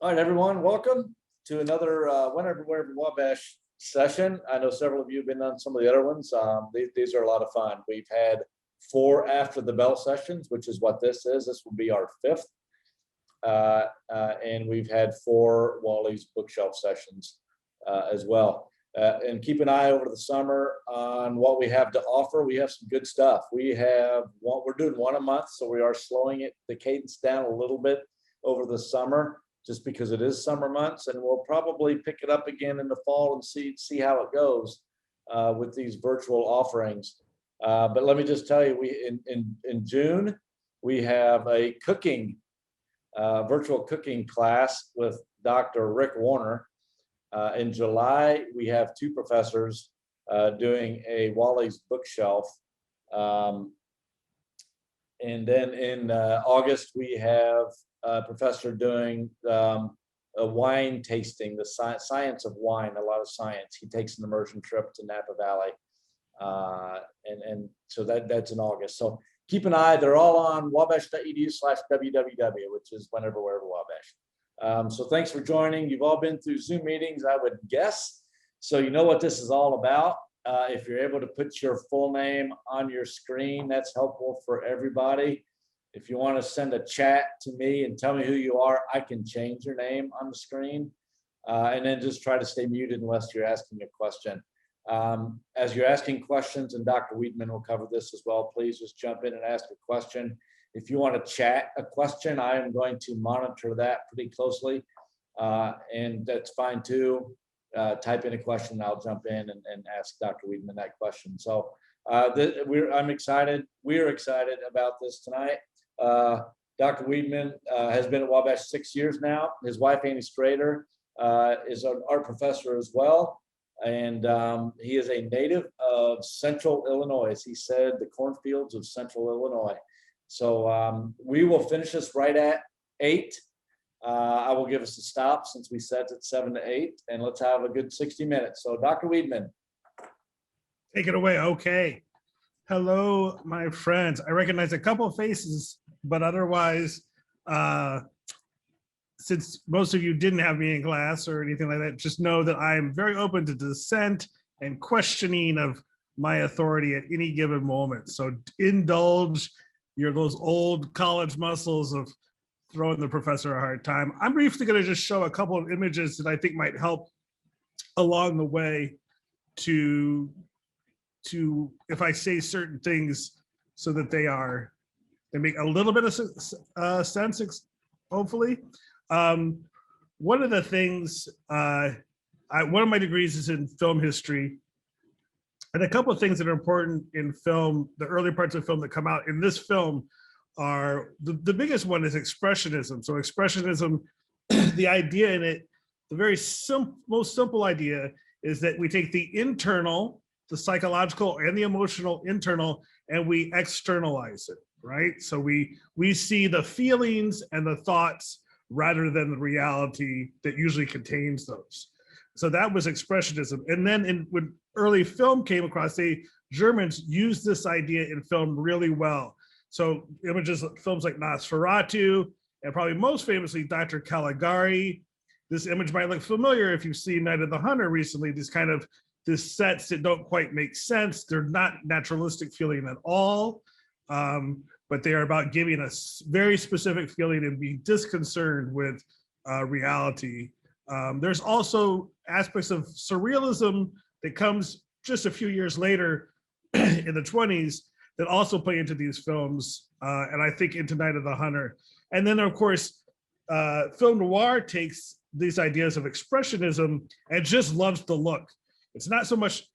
All right, everyone, welcome to another Whenever, Wherever Wabash session. I know several of you have been on some of the other ones. These are a lot of fun. We've had 4 after the bell sessions, which is what this is. This will be our 5th. And we've had 4 Wally's bookshelf sessions as well. And keep an eye over the summer on what we have to offer. We have some good stuff. We're doing 1 a month, so we are slowing the cadence down a little bit over the summer, just because it is summer months, and we'll probably pick it up again in the fall and see how it goes with these virtual offerings. But let me just tell you, in June we have a virtual cooking class with Dr. Rick Warner. In July we have 2 professors doing a Wally's bookshelf, and then in August we have a professor doing a wine tasting, the science of wine, a lot of science. He takes an immersion trip to Napa Valley. And so that's in August. So keep an eye, they're all on wabash.edu/www, which is Whenever, Wherever Wabash. So thanks for joining. You've all been through Zoom meetings, I would guess. So you know what this is all about. If you're able to put your full name on your screen, that's helpful for everybody. If you want to send a chat to me and tell me who you are, I can change your name on the screen. And then just try to stay muted unless you're asking a question. As you're asking questions, and Dr. Weedman will cover this as well, please just jump in and ask a question. If you want to chat a question, I am going to monitor that pretty closely. And that's fine too. Type in a question, I'll jump in and ask Dr. Weedman that question. So I'm excited. We're excited about this tonight. Dr. Weedman has been at Wabash 6 years now. His wife, Amy Strader, is an art professor as well. And he is a native of Central Illinois. He said the cornfields of Central Illinois. So we will finish this right at 8. I will give us a stop since we said it's 7 to 8, and let's have a good 60 minutes. So Dr. Weedman. Take it away. Okay. Hello, my friends. I recognize a couple of faces, but otherwise, since most of you didn't have me in class or anything like that, just know that I am very open to dissent and questioning of my authority at any given moment. So indulge those old college muscles of throwing the professor a hard time. I'm briefly going to just show a couple of images that I think might help along the way to if I say certain things so that they make a little bit of sense, hopefully. One of the things, one of my degrees is in film history, and a couple of things that are important in film, the early parts of film that come out in this film are, the biggest one is expressionism. So expressionism, the idea in it, the very most simple idea is that we take the internal, the psychological and the emotional internal, and we externalize it, right? So we see the feelings and the thoughts rather than the reality that usually contains those. So that was expressionism. And then when early film came across, Germans used this idea in film really well. So images, films like Nosferatu, and probably most famously, Dr. Caligari. This image might look familiar if you've seen Night of the Hunter recently, this sets that don't quite make sense. They're not naturalistic feeling at all, but they are about giving a very specific feeling and being disconcerted with reality. There's also aspects of surrealism that comes just a few years later in the 20s that also play into these films, and I think into Night of the Hunter. And then of course, film noir takes these ideas of expressionism and just loves the look. It's not so much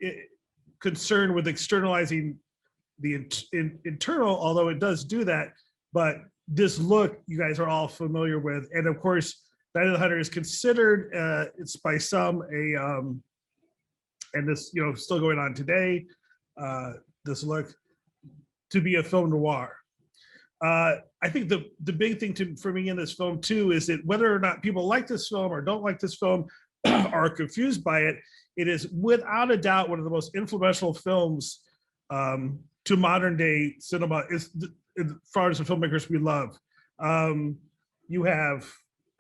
concerned with externalizing the internal, although it does do that, but this look you guys are all familiar with. And of course, Night of the Hunter is considered, it's by some and this still going on today, this look, to be a film noir. I think the big thing for me in this film too is that whether or not people like this film or don't like this film or are confused by it, it is without a doubt one of the most influential films to modern day cinema, as far as the filmmakers we love. You have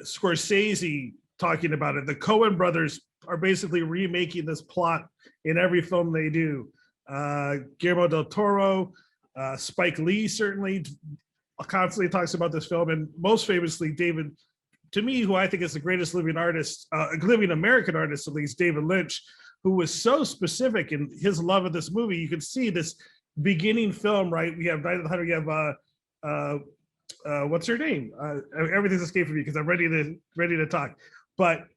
Scorsese talking about it. The Coen brothers are basically remaking this plot in every film they do. Guillermo del Toro, Spike Lee certainly constantly talks about this film, and most famously David, to me, who I think is the greatest living artist, living American artist at least, David Lynch, who was so specific in his love of this movie. You could see this beginning film, right? We have Night of the Hunter, you have what's her name? Everything's escaped from me because I'm ready to talk. But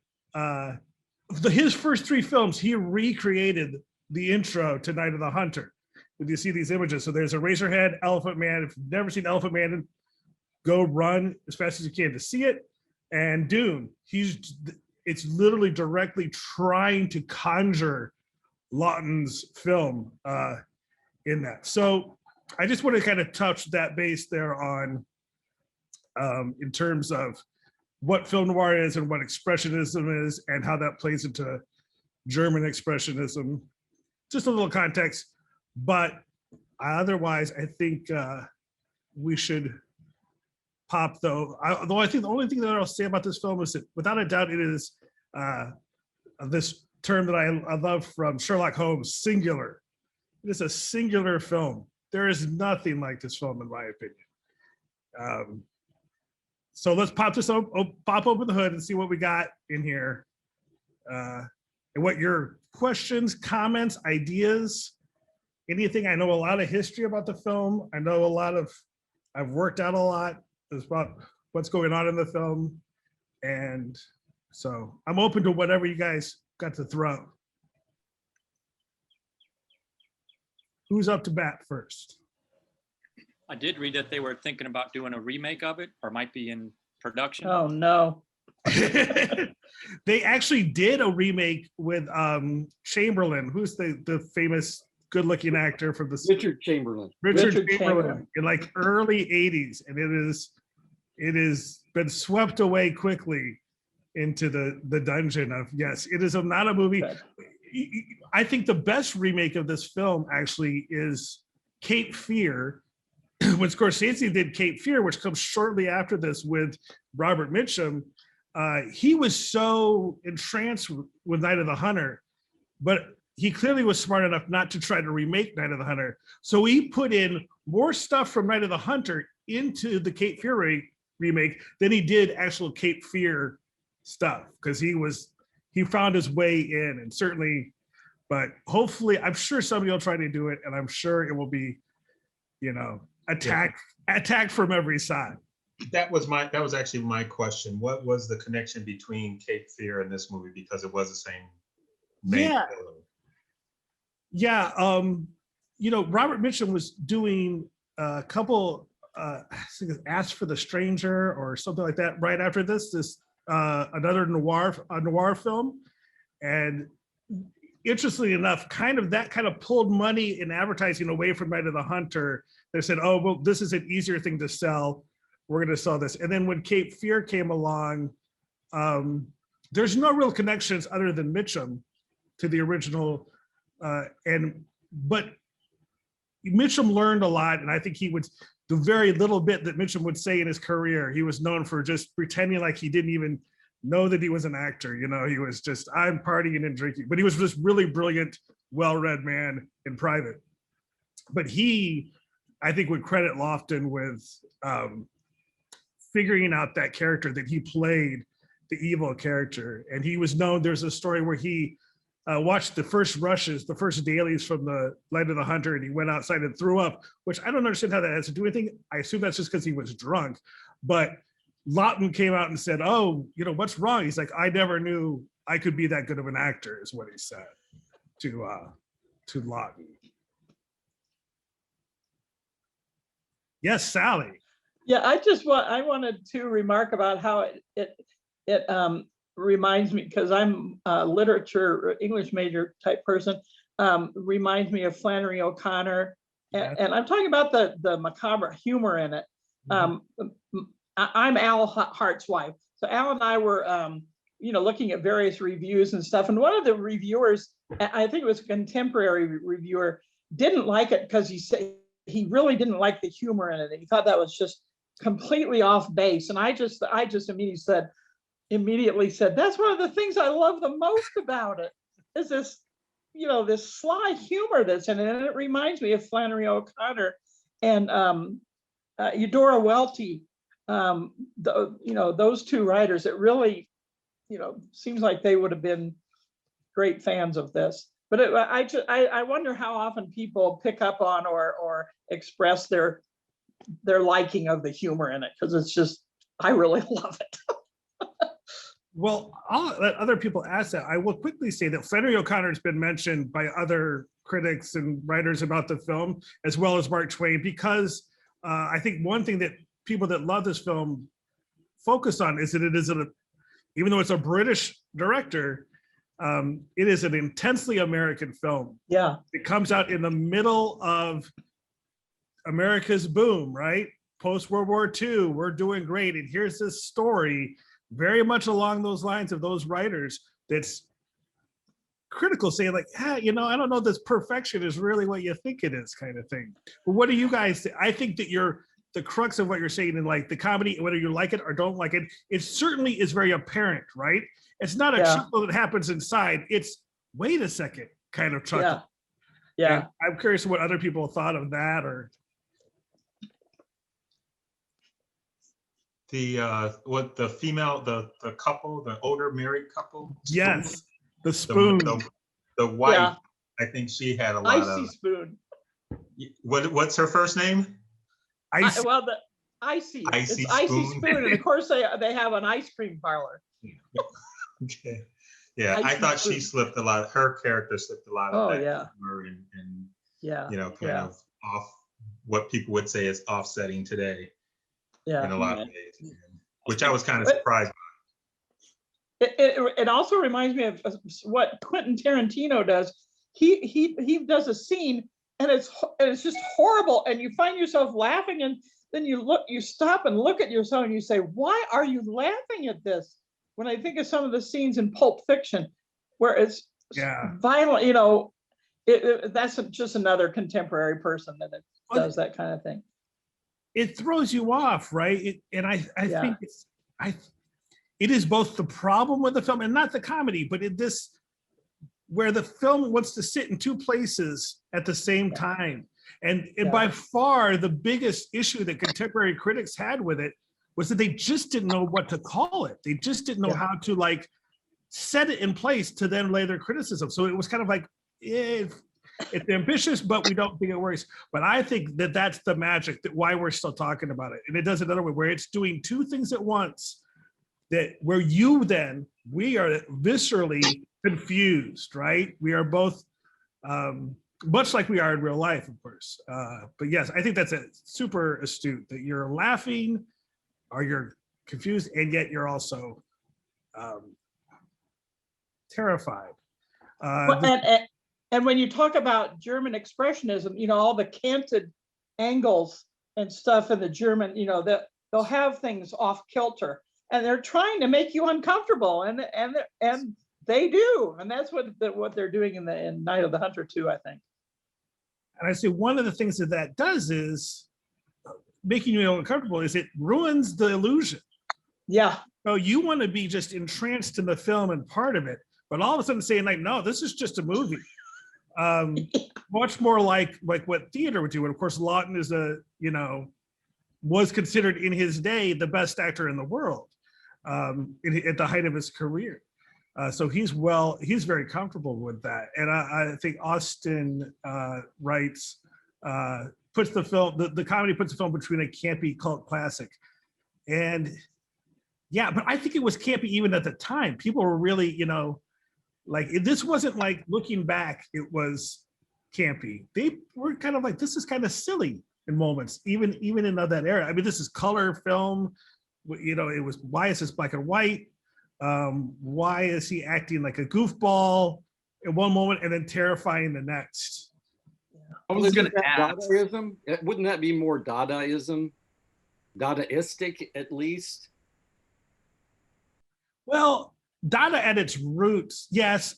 his first three films, he recreated the intro to Night of the Hunter. When you see these images, so there's Eraserhead, Elephant Man. If you've never seen Elephant Man, go run as fast as you can to see it. And Dune, it's literally directly trying to conjure Lawton's film in that. So I just want to kind of touch that base there on in terms of what film noir is and what expressionism is and how that plays into German expressionism. Just a little context, but otherwise I think we should pop though. Though I think the only thing that I'll say about this film is that without a doubt it is this term that I love from Sherlock Holmes, singular. It is a singular film. There is nothing like this film in my opinion. So let's pop this up, pop open the hood and see what we got in here. And what your questions, comments, ideas, anything. I know a lot of history about the film. I know I've worked out a lot about what's going on in the film. And so I'm open to whatever you guys got to throw. Who's up to bat first? I did read that they were thinking about doing a remake of it, or might be in production. Oh, no. They actually did a remake with Chamberlain, who's the famous good-looking actor from the Richard Chamberlain. Richard Chamberlain in like early 80s, and it is been swept away quickly into the dungeon of, yes, it is not a movie. I think the best remake of this film actually is Cape Fear. When Scorsese did Cape Fear, which comes shortly after this with Robert Mitchum, he was so entranced with Night of the Hunter, but he clearly was smart enough not to try to remake Night of the Hunter. So he put in more stuff from Night of the Hunter into the Cape Fear remake than he did actual Cape Fear stuff, because he found his way in, and certainly, but hopefully, I'm sure somebody will try to do it, and I'm sure it will be, attack from every side. That was actually my question. What was the connection between Cape Fear and this movie? Because it was the same main villain. Yeah. Robert Mitchum was doing a couple, I think it's Ask for the Stranger or something like that right after this another noir film. And interestingly enough, that kind of pulled money in advertising away from Night of the Hunter. They said, oh, well, this is an easier thing to sell. We're going to sell this. And then when Cape Fear came along, there's no real connections other than Mitchum to the original. But Mitchum learned a lot. And I think the very little bit that Mitchum would say in his career, he was known for just pretending like he didn't even know that he was an actor. He was just, I'm partying and drinking, but he was this really brilliant, well-read man in private. But I think would credit Lofton with figuring out that character, that he played the evil character. And he was known, there's a story where he watched the first rushes, the first dailies from the Night of the Hunter, and he went outside and threw up, which I don't understand how that has to do anything. I assume that's just because he was drunk. But Lawton came out and said, oh, what's wrong? He's like, I never knew I could be that good of an actor, is what he said to Lawton. Yes, Sally. Yeah, I wanted to remark about how it reminds me, because I'm a literature English major type person, reminds me of Flannery O'Connor, and I'm talking about the macabre humor in it. I'm Al Hart's wife, so Al and I were looking at various reviews and stuff, and one of the reviewers, I think it was a contemporary reviewer, didn't like it because he said he really didn't like the humor in it. He thought that was just completely off base. And I just immediately said, immediately said, that's one of the things I love the most about it, is this, this sly humor that's in it. And it reminds me of Flannery O'Connor and Eudora Welty. Those two writers, it really, seems like they would have been great fans of this. But I wonder how often people pick up on or express their liking of the humor in it, because it's just, I really love it. Well, I'll let other people ask that. I will quickly say that Flannery O'Connor has been mentioned by other critics and writers about the film, as well as Mark Twain, because I think one thing that people that love this film focus on is that it is even though it's a British director, it is an intensely American film. Yeah. It comes out in the middle of America's boom, right? Post-World War II, we're doing great. And here's this story very much along those lines of those writers that's critical, saying like, I don't know, this perfection is really what you think it is, kind of thing. But what do you guys think? I think that the crux of what you're saying in like the comedy, whether you like it or don't like it, it certainly is very apparent, right? It's not a chuckle that happens inside. It's, wait a second, kind of chuckle. Yeah. And I'm curious what other people thought of that, or the female, the couple, the older married couple. Yes, the spoon. The wife, I think she had a lot Icy of. Spoon. What's her first name? Icy. Icy. Icy It's Icy Spoon. Spoon, and of course they have an ice cream parlor. Okay. Yeah, I Icy thought Spoon. she slipped a lot. Her character slipped a lot of that humor and kind of off, what people would say is offsetting today in a lot of ways, which I was kind of surprised by. It also reminds me of what Quentin Tarantino does. He does a scene and it's just horrible, and you find yourself laughing, and then you stop and look at yourself and you say, why are you laughing at this? When I think of some of the scenes in Pulp Fiction where it's violent, that's just another contemporary person that does that kind of thing. It throws you off, right? I think it is both the problem with the film and not the comedy, but where the film wants to sit in two places at the same time. And by far the biggest issue that contemporary critics had with it was that they just didn't know what to call it. They just didn't know how to like set it in place to then lay their criticism. So it was kind of like, it's ambitious, but we don't think it works. But I think that that's the magic, that why we're still talking about it. And it does another way where it's doing two things at once, that where we are viscerally confused, right? We are both, much like we are in real life, of course. But yes, I think that's a super astute, that you're laughing or you're confused, and yet you're also terrified. And when you talk about German expressionism, all the canted angles and stuff in the German, that they'll have things off kilter, and they're trying to make you uncomfortable, and they do, and that's what they're doing in Night of the Hunter too, I think. And I say one of the things that does is making you uncomfortable, is it ruins the illusion. Yeah. So you want to be just entranced in the film and part of it, but all of a sudden saying like, no, this is just a movie. Much more like what theater would do. And of course, Lawton is was considered in his day the best actor in the world at the height of his career. So he's very comfortable with that. And I think Austin writes, puts the film, the comedy puts the film between a campy cult classic. And but I think it was campy even at the time. People were really, this wasn't like, looking back, it was campy. They were kind of like, this is kind of silly in moments, even in that era. I mean, this is color film, it was, why is this black and white? Why is he acting like a goofball in one moment and then terrifying the next? I was going to ask, Dadaism? Wouldn't that be more Dadaism? Dadaistic, at least? Well, Dada at its roots, yes.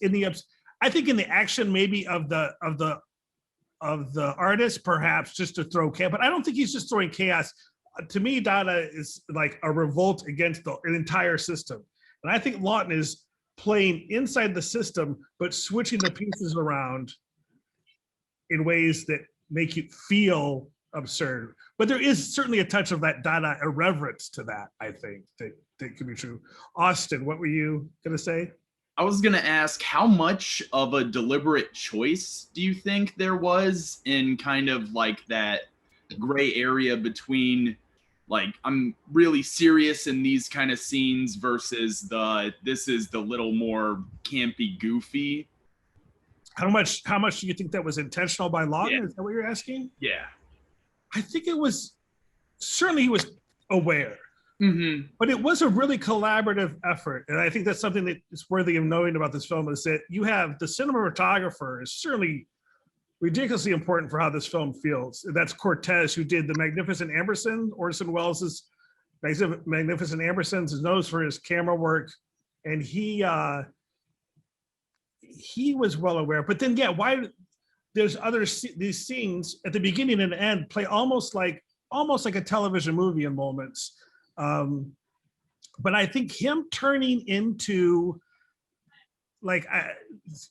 I think in the action maybe of the artist, perhaps, just to throw chaos. But I don't think he's just throwing chaos. To me, Dada is like a revolt against an entire system. And I think Lawton is playing inside the system, but switching the pieces around in ways that make it feel absurd. But there is certainly a touch of that Dada irreverence to that, I think, that could be true. Austin, what were you going to say? I was going to ask, how much of a deliberate choice do you think there was in kind of like that gray area between like, I'm really serious in these kind of scenes versus this is the little more campy, goofy? How much do you think that was intentional by Lawton? Yeah. Is that what you're asking? Yeah. I think it was, certainly he was aware, but it was a really collaborative effort. And I think that's something that is worthy of knowing about this film, is that you have the cinematographer is certainly ridiculously important for how this film feels. That's Cortez, who did The Magnificent Amberson. Orson Welles' Magnificent Ambersons is known for his camera work. And he was well aware, but then, why there's these scenes at the beginning and end play almost like a television movie in moments. But I think him turning into like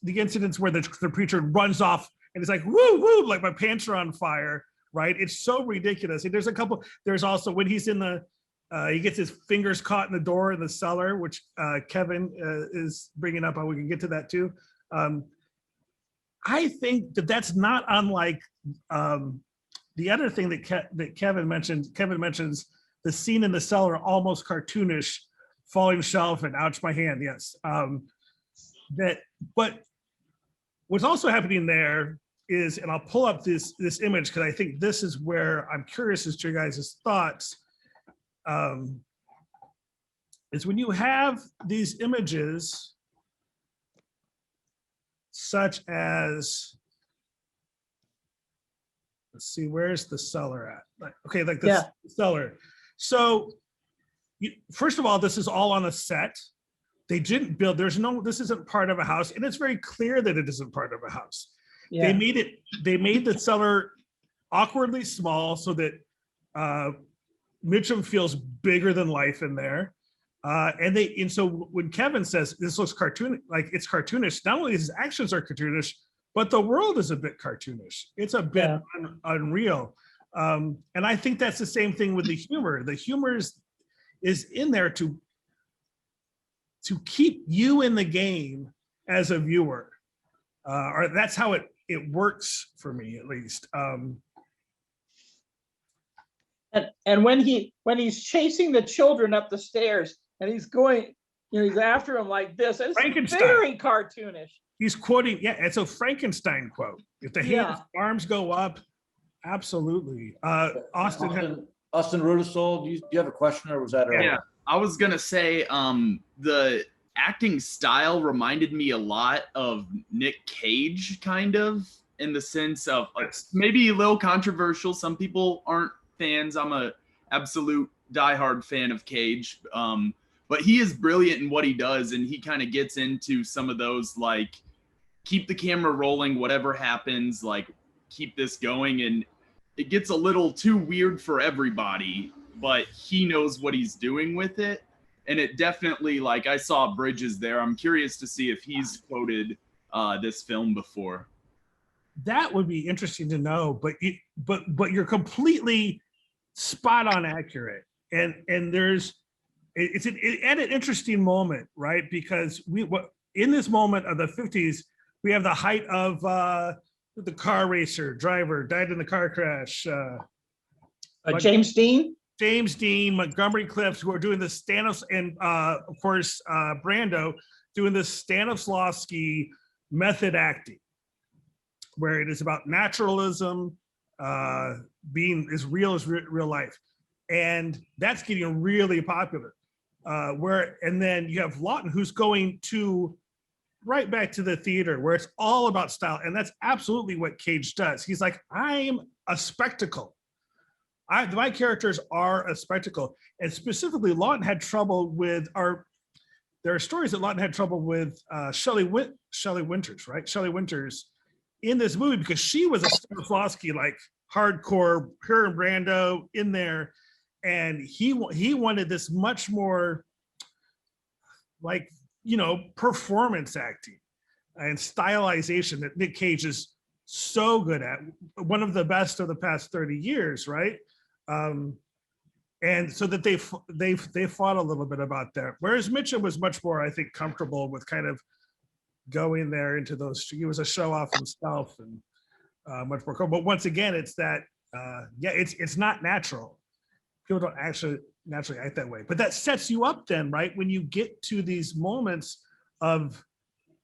the incidents where the preacher runs off and it's like, woo, woo, like my pants are on fire, right? It's so ridiculous. And there's also when he's in he gets his fingers caught in the door in the cellar, which Kevin is bringing up. We can get to that too. I think that's not unlike the other thing that Kevin mentioned. Kevin mentions the scene in the cellar, almost cartoonish, falling shelf and ouch, my hand. Yes. But what's also happening there is, and I'll pull up this image because I think this is where I'm curious as to your guys' thoughts. Is when you have these images such as, let's see, where's the cellar at? Okay, like this cellar. So first of all, this is all on a set. They didn't build, this isn't part of a house, and it's very clear that it isn't part of a house. Yeah. They made the cellar awkwardly small so that Mitchum feels bigger than life in there. And so when Kevin says this looks it's cartoonish, not only his actions are cartoonish, but the world is a bit cartoonish. It's a bit unreal. And I think that's the same thing with the humor. The humor is in there to keep you in the game as a viewer. Or that's how it works for me, at least. And when he's chasing the children up the stairs and he's going, he's after him like this, it's very cartoonish. He's quoting, it's a Frankenstein quote. If the arms go up, absolutely. Austin Rudisol, do you have a question, or was that earlier? Yeah, I was gonna say the acting style reminded me a lot of Nick Cage, kind of, in the sense of maybe a little controversial. Some people aren't fans. I'm a absolute diehard fan of Cage, but he is brilliant in what he does, and he kind of gets into some of those like keep the camera rolling, whatever happens, like keep this going, and it gets a little too weird for everybody, but he knows what he's doing with it. And it definitely, like, I saw Bridges there. I'm curious to see if he's quoted this film before. That would be interesting to know, but you're completely spot on accurate. And it's at an interesting moment, right? Because in this moment of the 50s, we have the height of the car racer driver died in the car crash. James Dean? James Dean, Montgomery Clift, who are doing the and of course, Brando, doing the Stanislavski method acting, where it is about naturalism, being as real as real life. And that's getting really popular. And then you have Lawton, who's going right back to the theater, where it's all about style. And that's absolutely what Cage does. He's like, I'm a spectacle. My characters are a spectacle. And specifically, Lawton had trouble with there are stories that Lawton had trouble with Shelley Winters, right? Shelley Winters in this movie, because she was a Stanislavski, like hardcore, her and Brando in there. And he wanted this much more like, performance acting and stylization that Nick Cage is so good at, one of the best of the past 30 years, right? And so that they fought a little bit about that. Whereas Mitchum was much more, I think, comfortable with kind of going there into those. He was a show off himself and much more cool. But once again, it's that, it's not natural. People don't actually naturally act that way. But that sets you up then, right? When you get to these moments of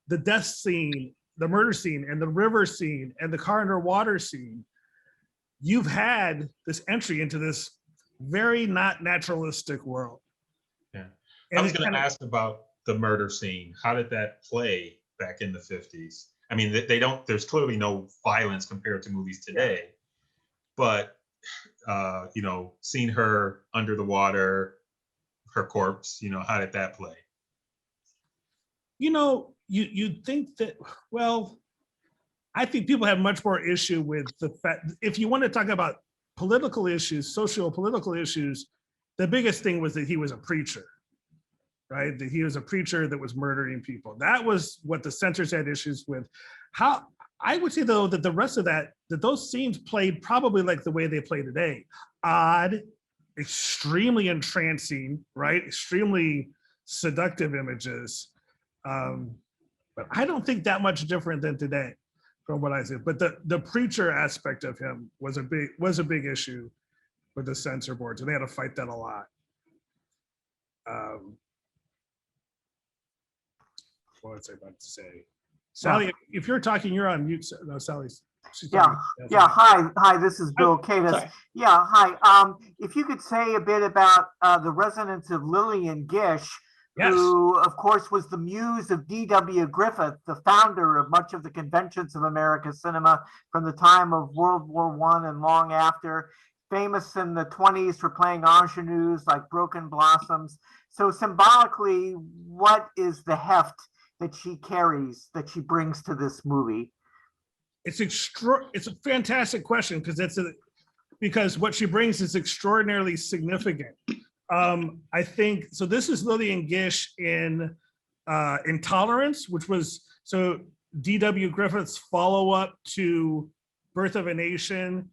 the death scene, the murder scene, and the river scene, and the car underwater scene, you've had this entry into this very not naturalistic world. Yeah. And I was going to ask about the murder scene. How did that play back in the 50s? I mean, there's clearly no violence compared to movies today, but, seeing her under the water, her corpse, how did that play? You'd think that, well, I think people have much more issue with the fact, if you want to talk about political issues, socio-political issues, the biggest thing was that he was a preacher, right? That he was a preacher that was murdering people. That was what the censors had issues with. How I would say, though, that the rest of that those scenes played probably like the way they play today. Odd, extremely entrancing, right? Extremely seductive images. But I don't think that much different than today from what I see. But the preacher aspect of him was a big issue with the censor boards, and they had to fight that a lot. What was I about to say? Sally, if you're talking, you're on mute. No, Sally's. Hi. This is Bill Catus. Yeah, hi. If you could say a bit about the resonance of Lillian Gish, yes, who, of course, was the muse of D.W. Griffith, the founder of much of the conventions of American cinema from the time of World War I and long after. Famous in the 20s for playing ingenues like Broken Blossoms. So symbolically, what is the heft that she carries, that she brings to this movie? It's a fantastic question, because what she brings is extraordinarily significant. I think so. This is Lillian Gish in Intolerance, which was D.W. Griffith's follow-up to Birth of a Nation.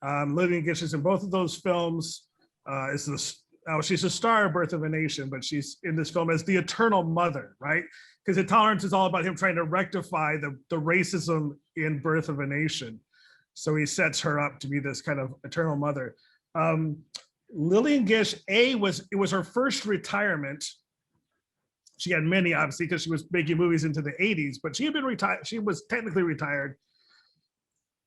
Lillian Gish is in both of those films. She's a star of Birth of a Nation, but she's in this film as the Eternal Mother, right? Because Intolerance is all about him trying to rectify the racism in Birth of a Nation. So he sets her up to be this kind of eternal mother. Lillian Gish, it was her first retirement. She had many, obviously, because she was making movies into the 80s, but she had been retired. She was technically retired,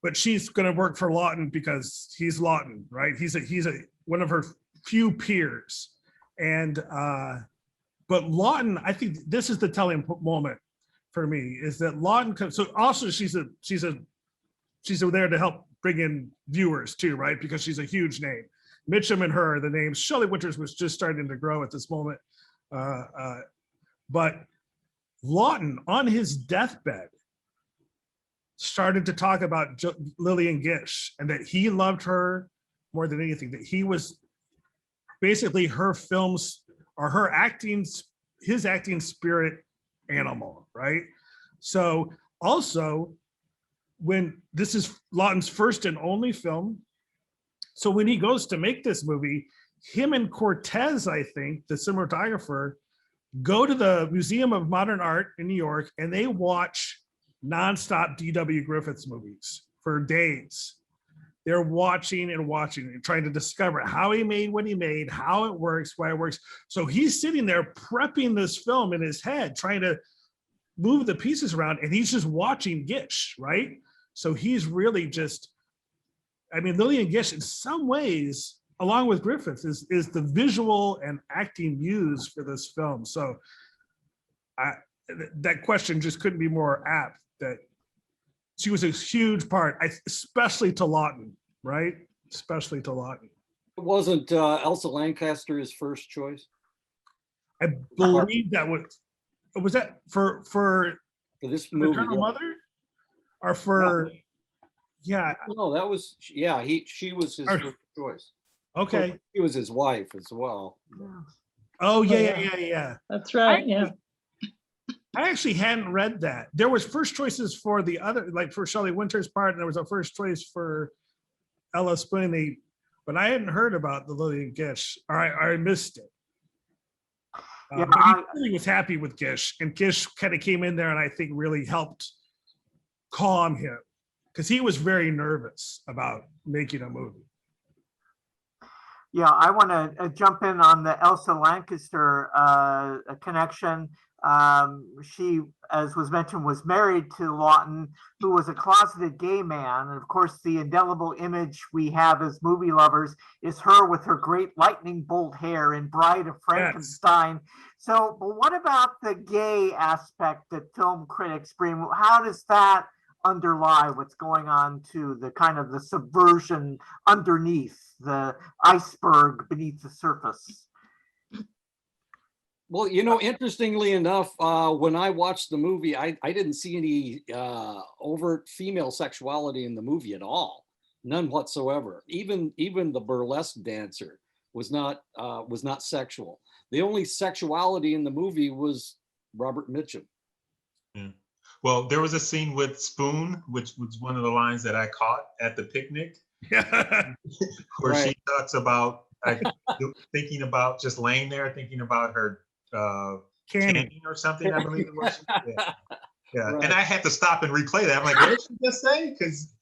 but she's going to work for Lawton because he's Lawton, right? He's one of her few peers. And, but Lawton, I think this is the telling moment for me, is that Lawton, so also she's there to help bring in viewers too, right? Because she's a huge name. Mitchum and her are the names. Shelley Winters was just starting to grow at this moment. But Lawton, on his deathbed, started to talk about Lillian Gish and that he loved her more than anything, that he was basically her films or his acting spirit animal, right? So also, when this is Lawton's first and only film, so when he goes to make this movie, him and Cortez, I think, the cinematographer, go to the Museum of Modern Art in New York and they watch nonstop D.W. Griffith's movies for days. They're watching and trying to discover how he made what he made, how it works, why it works. So he's sitting there prepping this film in his head, trying to move the pieces around, and he's just watching Gish, right? So he's really just, Lillian Gish in some ways, along with Griffith, is the visual and acting muse for this film. So that question just couldn't be more apt, that she was a huge part, especially to Lawton, right? Especially to Lawton. Wasn't Elsa Lancaster his first choice? I believe that was that for this movie, Eternal Mother? Or for, yeah. No, that was, she was his first choice. Okay. She was his wife as well. Oh yeah, yeah. yeah. That's right. Yeah. I actually hadn't read that. There was first choices for the other, like for Shelley Winter's part, and there was a first choice for Ella Spooney, but I hadn't heard about the Lillian Gish, or I missed it. Yeah, But he really was happy with Gish, and Gish kind of came in there and I think really helped calm him because he was very nervous about making a movie. Yeah, I want to jump in on the Elsa Lancaster connection. She, as was mentioned, was married to Lawton, who was a closeted gay man. And of course, the indelible image we have as movie lovers is her with her great lightning bolt hair in Bride of Frankenstein. Yes. So, but what about the gay aspect that film critics bring? How does that underlie what's going on to the kind of the subversion underneath the iceberg beneath the surface? Well, you know, interestingly enough, when I watched the movie, I didn't see any overt female sexuality in the movie at all, none whatsoever. Even the burlesque dancer was not sexual. The only sexuality in the movie was Robert Mitchum. Yeah. Well, there was a scene with Spoon, which was one of the lines that I caught at the picnic, where she talks about thinking about just laying there, thinking about her canning or something, I believe it was. Yeah. Right. And I had to stop and replay that. I'm like, what did she just say? Because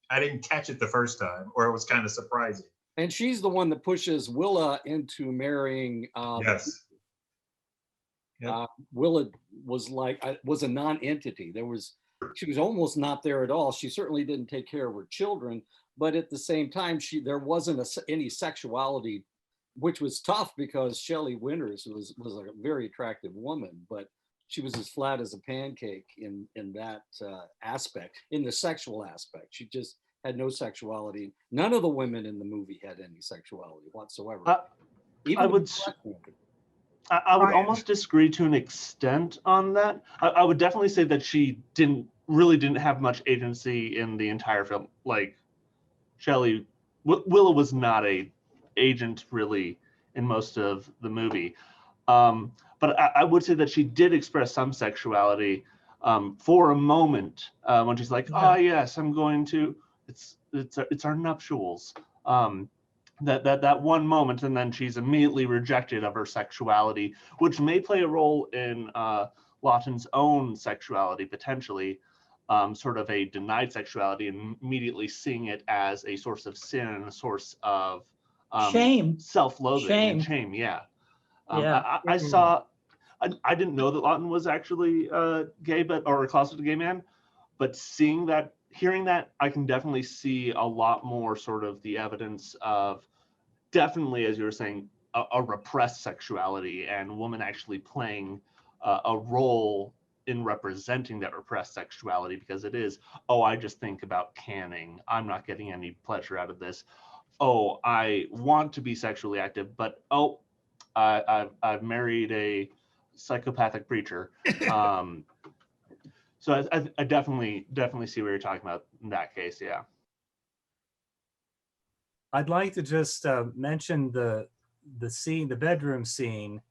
I didn't catch it the first time, or it was kind of surprising. And she's the one that pushes Willa into marrying. Yes. Yep. Willa was a non-entity. She was almost not there at all. She certainly didn't take care of her children, but at the same time, there wasn't any sexuality, which was tough because Shelley Winters was a very attractive woman, but she was as flat as a pancake in that aspect, in the sexual aspect. She just had no sexuality. None of the women in the movie had any sexuality whatsoever. I would almost disagree to an extent on that. I would definitely say that she really didn't have much agency in the entire film. Like Willa was not a agent really in most of the movie. But I would say that she did express some sexuality for a moment when she's like, "Oh yes, I'm going to. It's our nuptials." That one moment, and then she's immediately rejected of her sexuality, which may play a role in Lawton's own sexuality potentially, sort of a denied sexuality, and immediately seeing it as a source of sin and a source of shame, self-loathing, and shame. Yeah. I didn't know that Lawton was actually gay, or a closeted gay man, but hearing that, I can definitely see a lot more sort of the evidence of definitely, as you were saying, a repressed sexuality, and woman actually playing a role in representing that repressed sexuality, because it is, oh, I just think about canning. I'm not getting any pleasure out of this. Oh, I want to be sexually active, but I've married a psychopathic preacher. So I definitely see what you're talking about in that case. Yeah. I'd like to just mention the scene, the bedroom scene,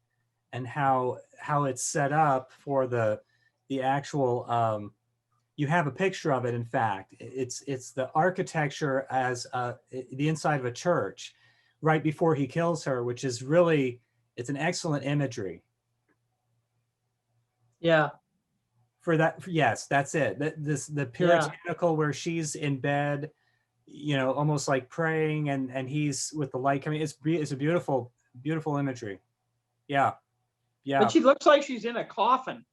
and how it's set up for the actual. You have a picture of it. In fact, it's the architecture as the inside of a church, right before he kills her, which is really, it's an excellent imagery. Yeah. For that, yes, that's it. The puritanical where she's in bed, almost like praying, and he's with the light coming. It's a beautiful imagery. Yeah. But she looks like she's in a coffin.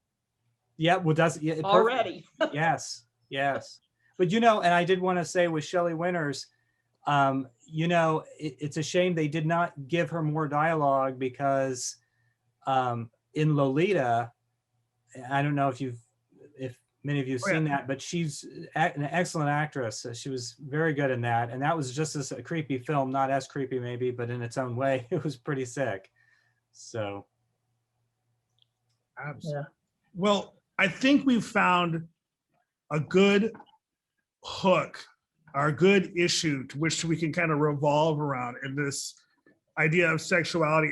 Yeah. Well, already. Yes. But and I did want to say with Shelley Winters, it's a shame they did not give her more dialogue, because in Lolita, I don't know if many of you have seen that, but she's an excellent actress. She was very good in that. And that was just as a creepy film, not as creepy maybe, but in its own way, it was pretty sick. So. Absolutely. Yeah. Well, I think we've found a good hook, or a good issue to which we can kind of revolve around in this idea of sexuality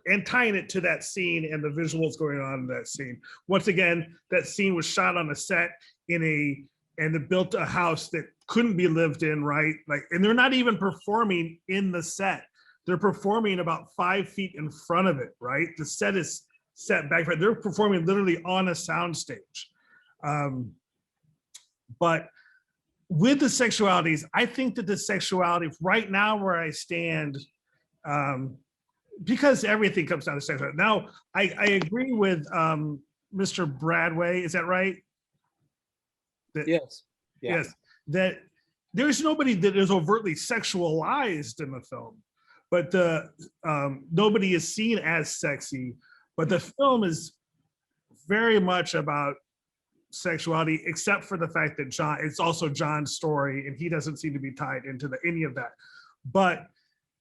and tying it to that scene and the visuals going on in that scene. Once again, that scene was shot on a set and they built a house that couldn't be lived in, right? Like, and they're not even performing in the set. They're performing about 5 feet in front of it, right? The set is set back. They're performing literally on a soundstage. But with the sexualities, I think that the sexuality right now where I stand, because everything comes down to sexuality. Now, I agree with Mr. Bradway. Is that right? Yes. Yeah. Yes. That there's nobody that is overtly sexualized in the film, but nobody is seen as sexy. But the film is very much about sexuality, except for the fact that it's also John's story, and he doesn't seem to be tied into any of that. But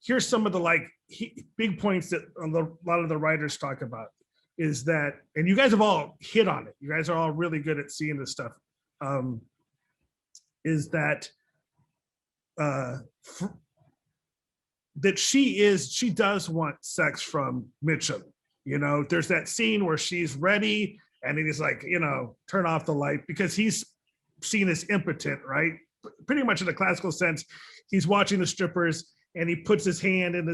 here's some of the big points that a lot of the writers talk about is that, and you guys have all hit on it. You guys are all really good at seeing this stuff. Is that that she does want sex from Mitchum. There's that scene where she's ready and he's like, turn off the light, because he's seen as impotent, right? Pretty much in a classical sense. He's watching the strippers and he puts his hand in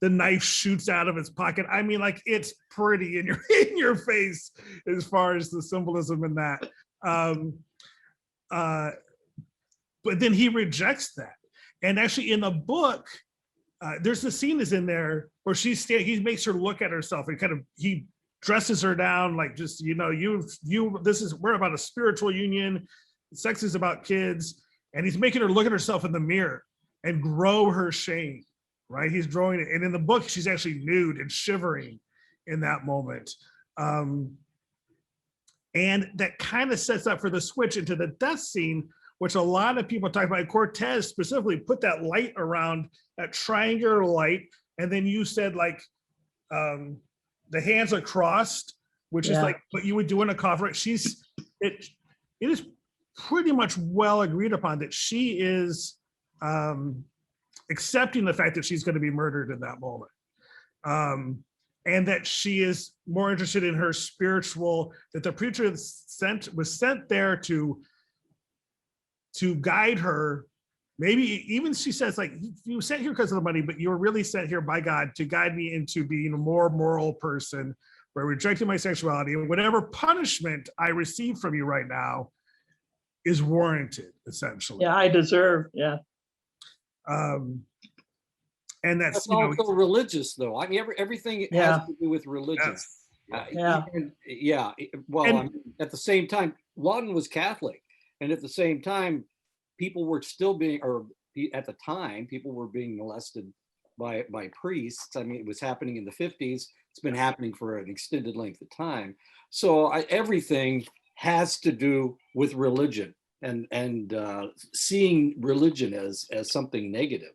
the knife shoots out of his pocket. I mean, like, it's pretty in your face as far as the symbolism in that. But then he rejects that. And actually in the book, there's a scene is in there where he makes her look at herself and he dresses her down like, just, we're about a spiritual union. Sex is about kids. And he's making her look at herself in the mirror and grow her shame, right? He's drawing it. And in the book, she's actually nude and shivering in that moment. And that kind of sets up for the switch into the death scene, which a lot of people talk about. Cortez specifically put that light around, that triangular light. And then you said the hands are crossed, which is like what you would do in a coffin. It is pretty much well agreed upon that she is accepting the fact that she's going to be murdered in that moment. And that she is more interested in her spiritual, that the preacher was sent there to guide her. Maybe even she says, like, you were sent here because of the money, but you were really sent here by God to guide me into being a more moral person by rejecting my sexuality, and whatever punishment I receive from you right now is warranted, essentially. Yeah, I deserve, yeah. And that's also religious, though. I mean, everything has to do with religion. Well, at the same time, Lawton was Catholic, and at the same time, people were still people were being molested by priests. I mean, it was happening in the 50s. It's been happening for an extended length of time. So everything has to do with religion and seeing religion as something negative.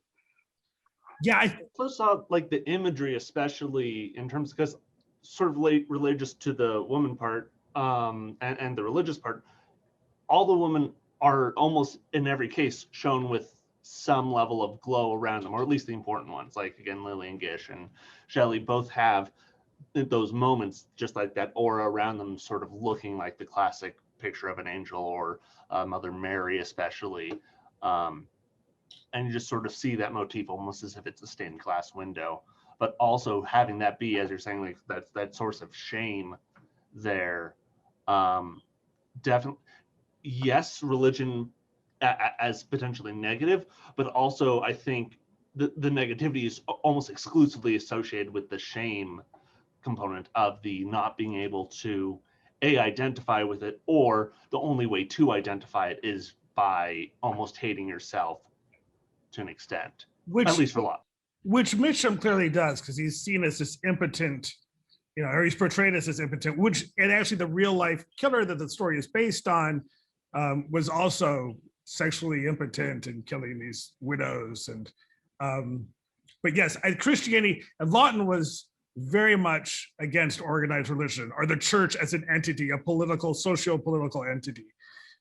Yeah, I first saw like the imagery, especially in terms, because sort of religious to the woman part and the religious part, all the women are almost in every case shown with some level of glow around them, or at least the important ones. Like, again, Lillian Gish and Shelley both have those moments, just like that aura around them, sort of looking like the classic picture of an angel, or Mother Mary especially. And you just sort of see that motif almost as if it's a stained glass window, but also having that be, as you're saying, like that source of shame there. Definitely, yes, religion as potentially negative, but also I think the negativity is almost exclusively associated with the shame component of the not being able to identify with it, or the only way to identify it is by almost hating yourself to an extent, at least for a lot. Which Mitchum clearly does, because he's seen as this impotent, or he's portrayed as this impotent, and actually the real life killer that the story is based on was also sexually impotent and killing these widows. And but yes, Christianity, and Lawton was very much against organized religion or the church as an entity, a political, socio-political entity.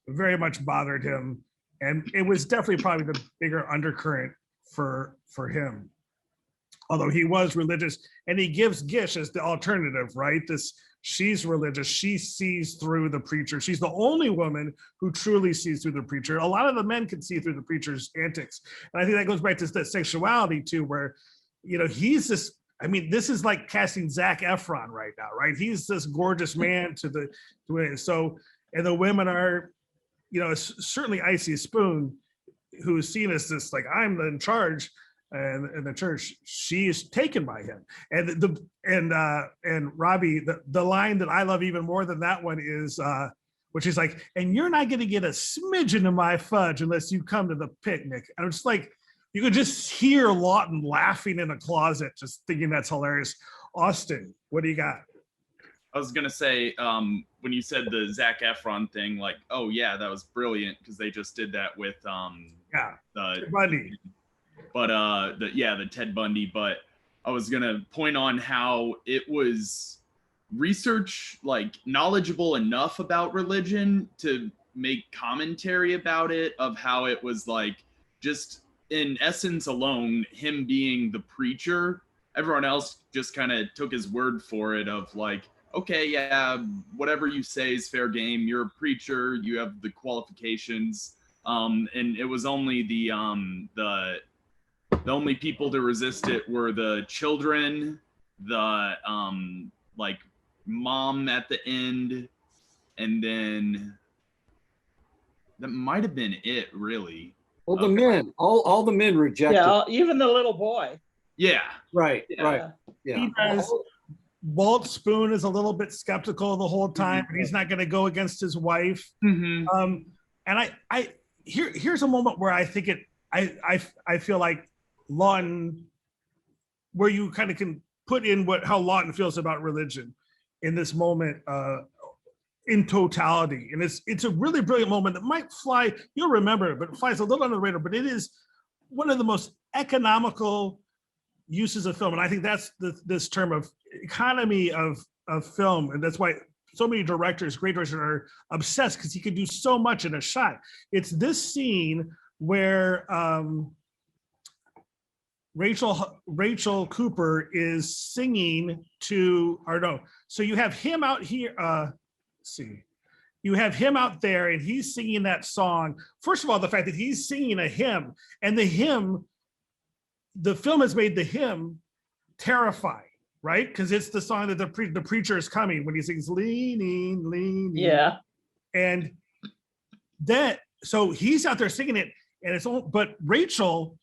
It very much bothered him. And it was definitely probably the bigger undercurrent for him. although he was religious, and he gives Gish as the alternative, right? She's religious, she sees through the preacher. She's the only woman who truly sees through the preacher. A lot of the men can see through the preacher's antics. And I think that goes back to that sexuality too, where, he's this, this is like casting Zac Efron right now, right? He's this gorgeous man and the women are, certainly Icy Spoon, who is seen as this, like, I'm in charge, and in the church, she is taken by him. And Robbie, the line that I love even more than that one is, which is like, and you're not going to get a smidgen of my fudge unless you come to the picnic. And I'm just like, you could just hear Lawton laughing in a closet, just thinking that's hilarious. Austin, what do you got? I was gonna say, when you said the Zac Efron thing, like, oh yeah, that was brilliant because they just did that with Ted Bundy. But the Ted Bundy. But I was gonna point on how it was research, like, knowledgeable enough about religion to make commentary about it, of how it was like, just in essence alone, him being the preacher, everyone else just kind of took his word for it, of like, okay, yeah, whatever you say is fair game. You're a preacher. You have the qualifications. And it was only the only people to resist it were the children, the like mom at the end, and then that might have been it, really. Well, the men, all the men rejected. Yeah, even the little boy. Yeah. Right. Yeah. Right. Yeah. Walt Spoon is a little bit skeptical the whole time, and he's not going to go against his wife. Mm-hmm. And here's a moment where I think I feel like Lawton, where you kind of can put in how Lawton feels about religion in this moment, in totality. And it's a really brilliant moment that might fly, you'll remember it, but it flies a little under the radar, but it is one of the most economical uses of film. And I think that's this term of economy of film. And that's why so many directors, great directors, are obsessed, because he could do so much in a shot. It's this scene where Rachel Cooper is singing to, or no, so you have him out here, you have him out there and he's singing that song. First of all, the fact that he's singing a hymn, and the hymn, the film has made the hymn terrifying, right? Because it's the song that the preacher is coming when he sings leaning. Yeah. And then, so he's out there singing it, and it's all, but Rachel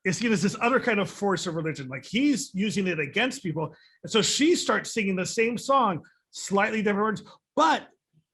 is seen as this other kind of force of religion. Like, he's using it against people. And so she starts singing the same song, slightly different words. But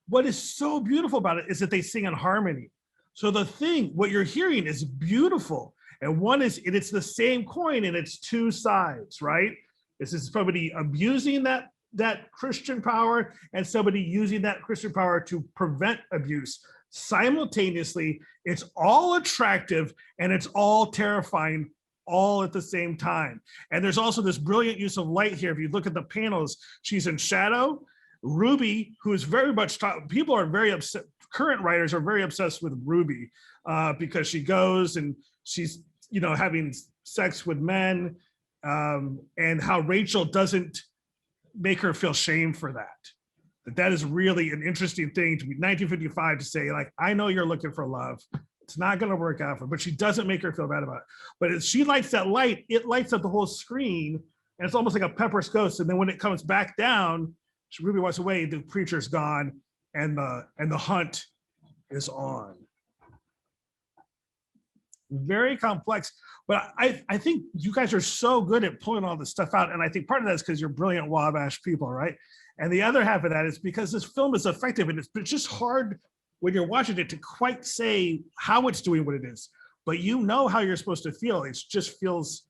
what is so beautiful about it is that they sing in harmony. So what you're hearing is beautiful. And it's the same coin and it's two sides, right? This is somebody abusing that Christian power and somebody using that Christian power to prevent abuse. Simultaneously, it's all attractive and it's all terrifying, all at the same time. And there's also this brilliant use of light here. If you look at the panels, she's in shadow. Ruby, who is very much people are very upset. Current writers are very obsessed with Ruby because she goes and she's having sex with men, and how Rachel doesn't make her feel shame for that. That is really an interesting thing to be 1955 to say, like, I know you're looking for love. It's not going to work out for her, but she doesn't make her feel bad about it. But as she lights that light, it lights up the whole screen, and it's almost like a Pepper's Ghost. And then when it comes back down, Ruby walks away, the preacher's gone, and the hunt is on. Very complex, but I think you guys are so good at pulling all this stuff out, and I think part of that is because you're brilliant Wabash people, right? And the other half of that is because this film is effective, and it's just hard when you're watching it to quite say how it's doing what it is, but you know how you're supposed to feel. It just feels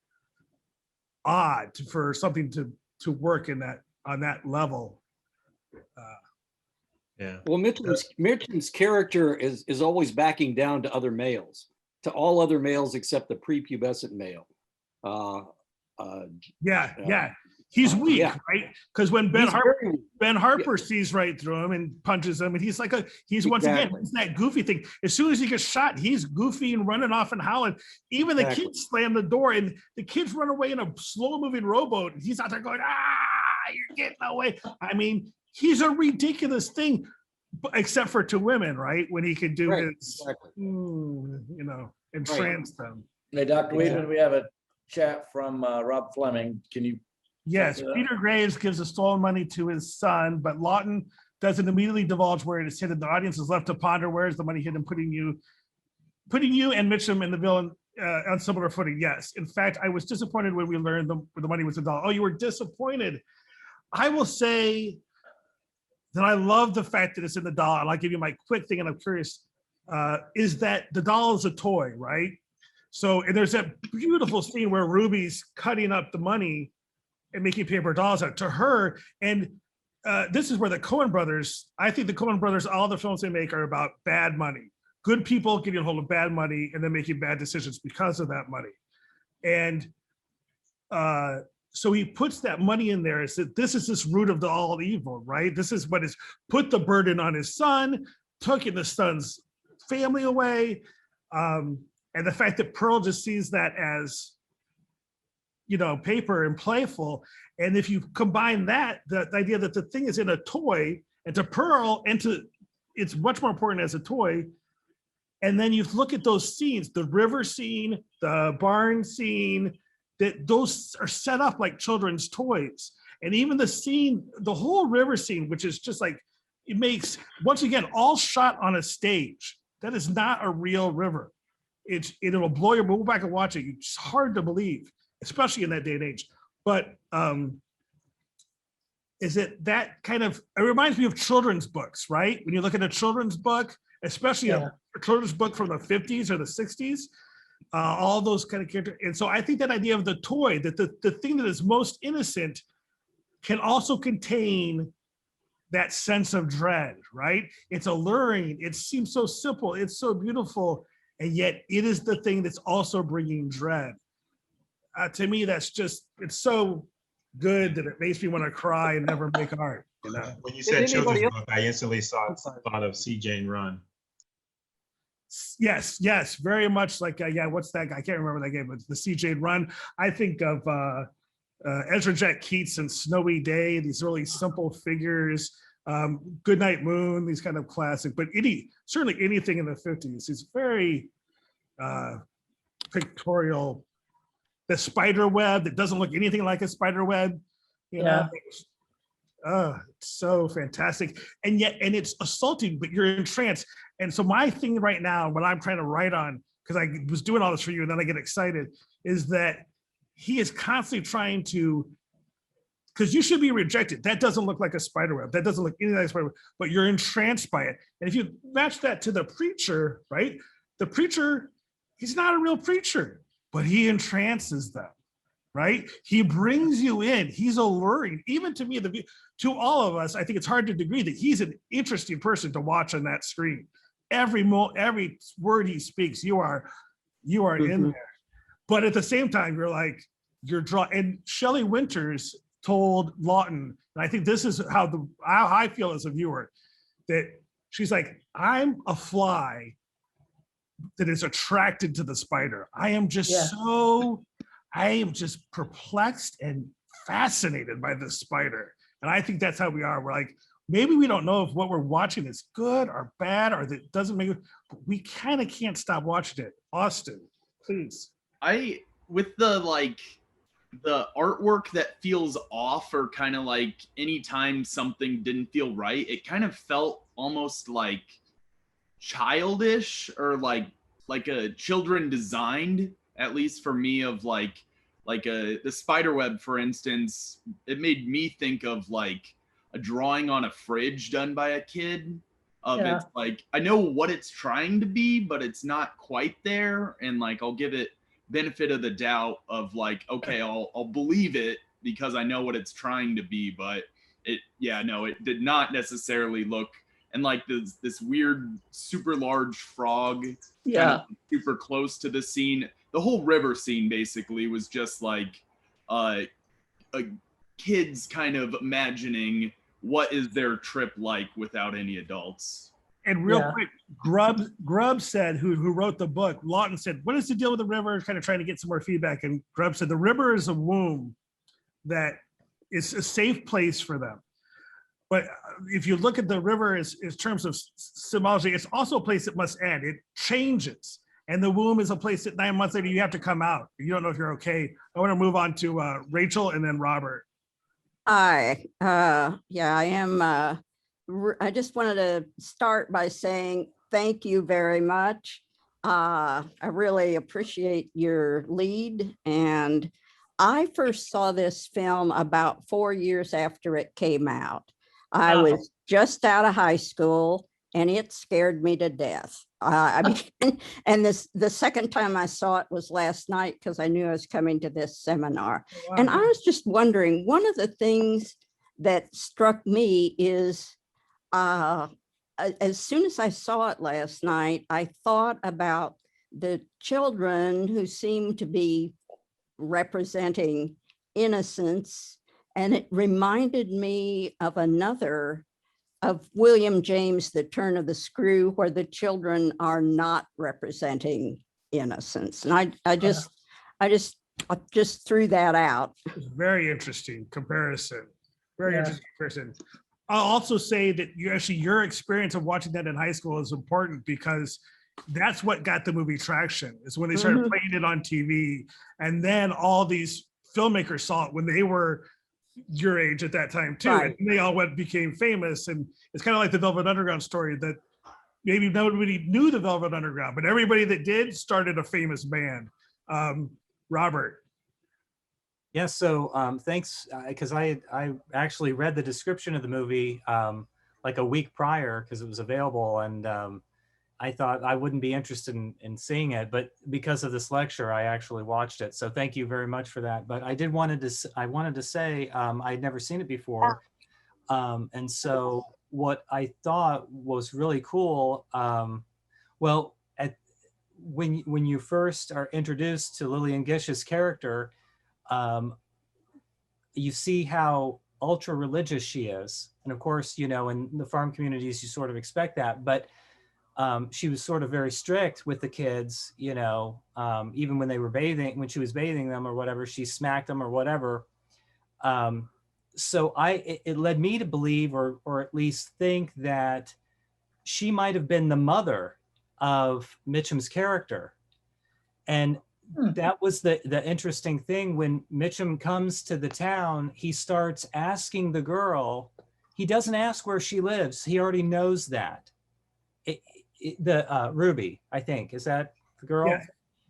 odd for something to work on that level. Yeah. Well, Mitchum's character is always backing down to other males, to all other males except the prepubescent male. Yeah. He's weak, Yeah. right? Because when He's very weak. Ben Harper sees right through him and punches him, and he's like once again, Exactly. it's that goofy thing. As soon as he gets shot, he's goofy and running off and howling. Even the Exactly. kids slam the door, and the kids run away in a slow-moving rowboat, and he's out there going, you're getting away. I mean, he's a ridiculous thing, except for to women, right? When he could do Right, his, exactly. entrance them. Hey, Dr. Weedman, we have a chat from Rob Fleming. Can you? Yes, Peter Graves gives the stolen money to his son, but Lawton doesn't immediately divulge where it is hidden. The audience is left to ponder where is the money hidden, putting you and Mitchum and the villain on similar footing. Yes, in fact, I was disappointed when we learned the money was $1. Oh, you were disappointed. I will say that I love the fact that it's in the doll, and I'll give you my quick thing, and I'm curious, is that the doll is a toy, right? So, and there's that beautiful scene where Ruby's cutting up the money and making paper dolls out to her. And this is where the Coen brothers, I think the Coen brothers, all the films they make are about bad money. Good people getting a hold of bad money and then making bad decisions because of that money. And so he puts that money in there. Is that this is this root of the all evil, right? This is what is put the burden on his son, taking the son's family away. And the fact that Pearl just sees that as, paper and playful. And if you combine that, the idea that the thing is in a toy, and to Pearl, it's much more important as a toy. And then you look at those scenes, the river scene, the barn scene, that those are set up like children's toys. And even the scene, the whole river scene, which is just like, it makes, once again, all shot on a stage. That is not a real river. It'll blow your, we'll go back and watch it. It's hard to believe, especially in that day and age. But is it that kind of, it reminds me of children's books, right? When you look at a children's book, especially a children's book from the 50s or the 60s, all those kind of characters. And so I think that idea of the toy, that the thing that is most innocent can also contain that sense of dread, right? It's alluring, it seems so simple, it's so beautiful, and yet it is the thing that's also bringing dread. To me, that's just, it's so good that it makes me want to cry and never make art. When you said children's book, I instantly thought of C. Jane Run. Yes, very much like, what's that guy? I can't remember that game, but the C. Jane Run. I think of Ezra Jack Keats and Snowy Day, these really simple figures, Goodnight Moon, these kind of classic, but certainly anything in the 50s is very pictorial. The spider web that doesn't look anything like a spider web, it's so fantastic. And it's assaulting, but you're entranced. And so my thing right now, what I'm trying to write on, because I was doing all this for you and then I get excited, is that he is constantly trying to, because you should be rejected. That doesn't look like a spider web. That doesn't look anything like a spider web, but you're entranced by it. And if you match that to the preacher, right? The preacher, he's not a real preacher, but he entrances them, right? He brings you in. He's alluring. Even to me, to all of us, I think it's hard to agree that he's an interesting person to watch on that screen. Every word he speaks, you are in there. But at the same time, you're drawn. And Shelley Winters told Lawton, and I think this is how I feel as a viewer, that she's like, I'm a fly that is attracted to the spider. I am just perplexed and fascinated by this spider. And I think that's how we are. We're like, maybe we don't know if what we're watching is good or bad, or that it doesn't make it, but we kind of can't stop watching it. Austin, please. With the artwork that feels off, or kind of like anytime something didn't feel right, it kind of felt almost like childish, or like a children designed, at least for me, of the spider web, for instance. It made me think of like a drawing on a fridge done by a kid. It's like, I know what it's trying to be, but it's not quite there, and like I'll give it benefit of the doubt of like, okay, I'll believe it because I know what it's trying to be, but it did not necessarily look. And like this weird super large frog, super close to the scene. The whole river scene basically was just like kids kind of imagining what is their trip like without any adults. And real quick, Grubb said, who wrote the book, Lawton said, what is the deal with the river? Kind of trying to get some more feedback. And Grubb said, the river is a womb that is a safe place for them. But if you look at the river as terms of symbology, it's also a place that must end. It changes. And the womb is a place that 9 months later, you have to come out. You don't know if you're okay. I want to move on to Rachel and then Robert. Hi, yeah, I am. I just wanted to start by saying thank you very much. I really appreciate your lead. And I first saw this film about 4 years after it came out. I was just out of high school and it scared me to death. I mean, and the second time I saw it was last night because I knew I was coming to this seminar. Wow. And I was just wondering, one of the things that struck me is as soon as I saw it last night, I thought about the children who seem to be representing innocence. And it reminded me of another of William James, The Turn of the Screw, where the children are not representing innocence. And I just threw that out. Very interesting comparison. Very interesting comparison. I'll also say that your experience of watching that in high school is important because that's what got the movie traction, is when they started playing it on TV. And then all these filmmakers saw it when they were your age at that time too. Right. And they all became famous. And it's kind of like the Velvet Underground story, that maybe nobody knew the Velvet Underground, but everybody that did started a famous band. Robert. Yeah, so thanks, because I actually read the description of the movie like a week prior because it was available, and I thought I wouldn't be interested in seeing it, but because of this lecture, I actually watched it. So thank you very much for that. But I wanted to say I'd never seen it before, and so what I thought was really cool. Well, when you first are introduced to Lillian Gish's character, you see how ultra religious she is, and of course, you know, in the farm communities, you sort of expect that, but she was sort of very strict with the kids, you know, even when they were bathing, when she was bathing them or whatever, she smacked them or whatever. So it led me to believe, or at least think, that she might have been the mother of Mitchum's character. And that was the interesting thing. When Mitchum comes to the town, he starts asking the girl, he doesn't ask where she lives. He already knows that. Ruby, I think, is that the girl? Yeah.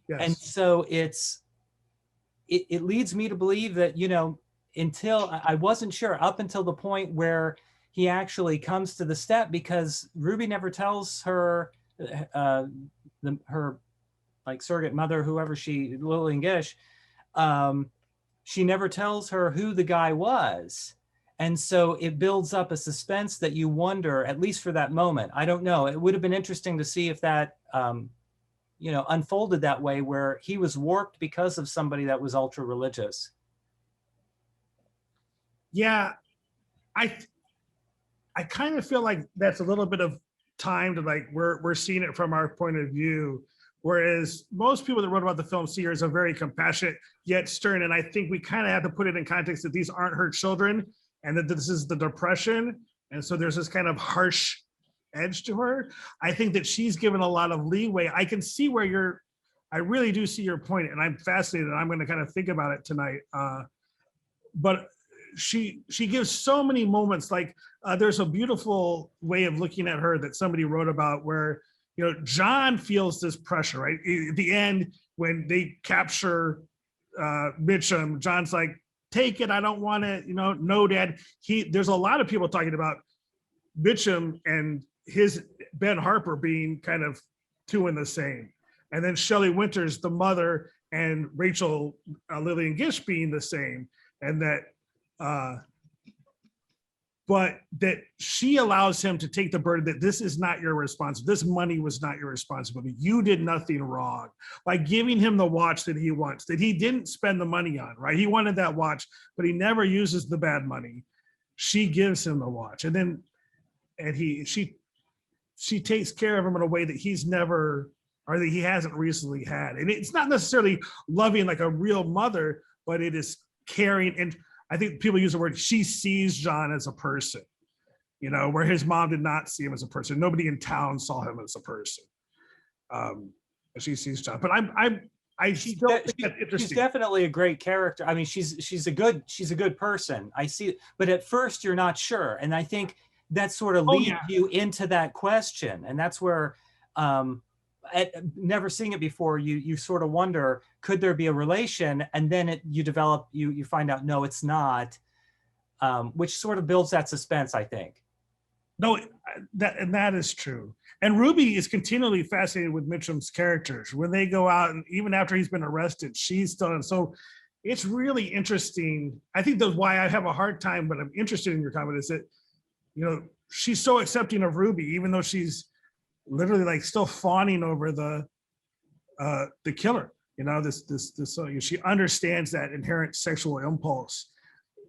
Yes. And so it leads me to believe that, you know, until I wasn't sure up until the point where he actually comes to the step, because Ruby never tells her, her like surrogate mother, whoever Lillian Gish, she never tells her who the guy was. And so it builds up a suspense that you wonder, at least for that moment. I don't know. It would have been interesting to see if that, you know, unfolded that way, where he was warped because of somebody that was ultra religious. Yeah, I kind of feel like that's a little bit of time to, like, we're seeing it from our point of view. Whereas most people that wrote about the film see her as a very compassionate yet stern. And I think we kind of have to put it in context that these aren't her children, and that this is the Depression. And so there's this kind of harsh edge to her. I think that she's given a lot of leeway. I can see where I really do see your point, and I'm fascinated, and I'm going to kind of think about it tonight. But she gives so many moments, like there's a beautiful way of looking at her that somebody wrote about, where, you know, John feels this pressure, right? At the end, when they capture Mitchum, John's like, take it, I don't want it, you know, no, Dad. There's a lot of people talking about Mitchum and his Ben Harper being kind of two in the same. And then Shelley Winters, the mother, and Rachel Lillian Gish being the same. And that, but that she allows him to take the burden that this is not your responsibility. This money was not your responsibility. You did nothing wrong by giving him the watch that he wants, that he didn't spend the money on, right? He wanted that watch, but he never uses the bad money. She gives him the watch, and then, she takes care of him in a way that he's never, or that he hasn't recently had. And it's not necessarily loving like a real mother, but it is caring. And I think people use the word, she sees John as a person, where his mom did not see him as a person. Nobody in town saw him as a person. She sees John, but she's definitely a great character. I mean, she's a good person. I see, but at first you're not sure. And I think that sort of leads you into that question. And that's where, never seeing it before, you sort of wonder, could there be a relation? And then you find out, no, it's not, which sort of builds that suspense, I think. No, that is true. And Ruby is continually fascinated with Mitchum's characters. When they go out, and even after he's been arrested, she's still, and so it's really interesting. I think that's why I have a hard time, but I'm interested in your comment, is that, she's so accepting of Ruby, even though she's literally like still fawning over the killer. She understands that inherent sexual impulse.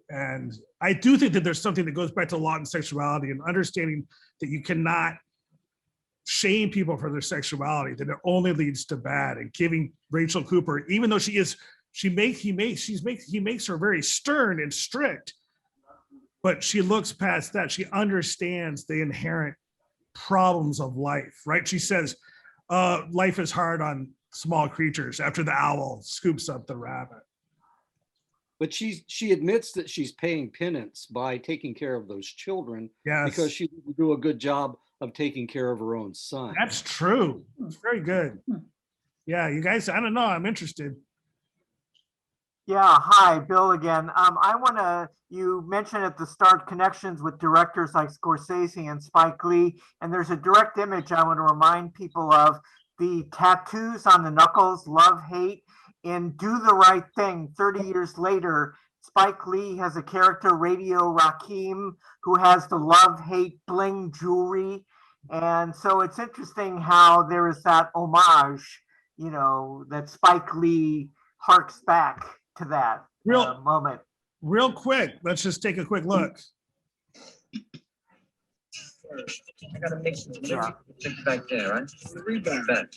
And I do think that there's something that goes back to law and sexuality and understanding that you cannot shame people for their sexuality, that it only leads to bad. And giving Rachel Cooper, even though he makes her very stern and strict, but she looks past that. She understands the inherent problems of life, right? She says, life is hard on small creatures after the owl scoops up the rabbit. But she admits that she's paying penance by taking care of those children, because she didn't do a good job of taking care of her own son. That's true. It's very good. Yeah, you guys, I don't know, I'm interested. Yeah, hi, Bill again. You mentioned at the start connections with directors like Scorsese and Spike Lee, and there's a direct image I want to remind people of, the tattoos on the knuckles, love, hate, in Do the Right Thing. 30 years later, Spike Lee has a character, Radio Rakim, who has the love, hate, bling jewelry. And so it's interesting how there is that homage, that Spike Lee harks back to that moment. Real quick, let's just take a quick look. I gotta make some back there, right? Rebound. Back.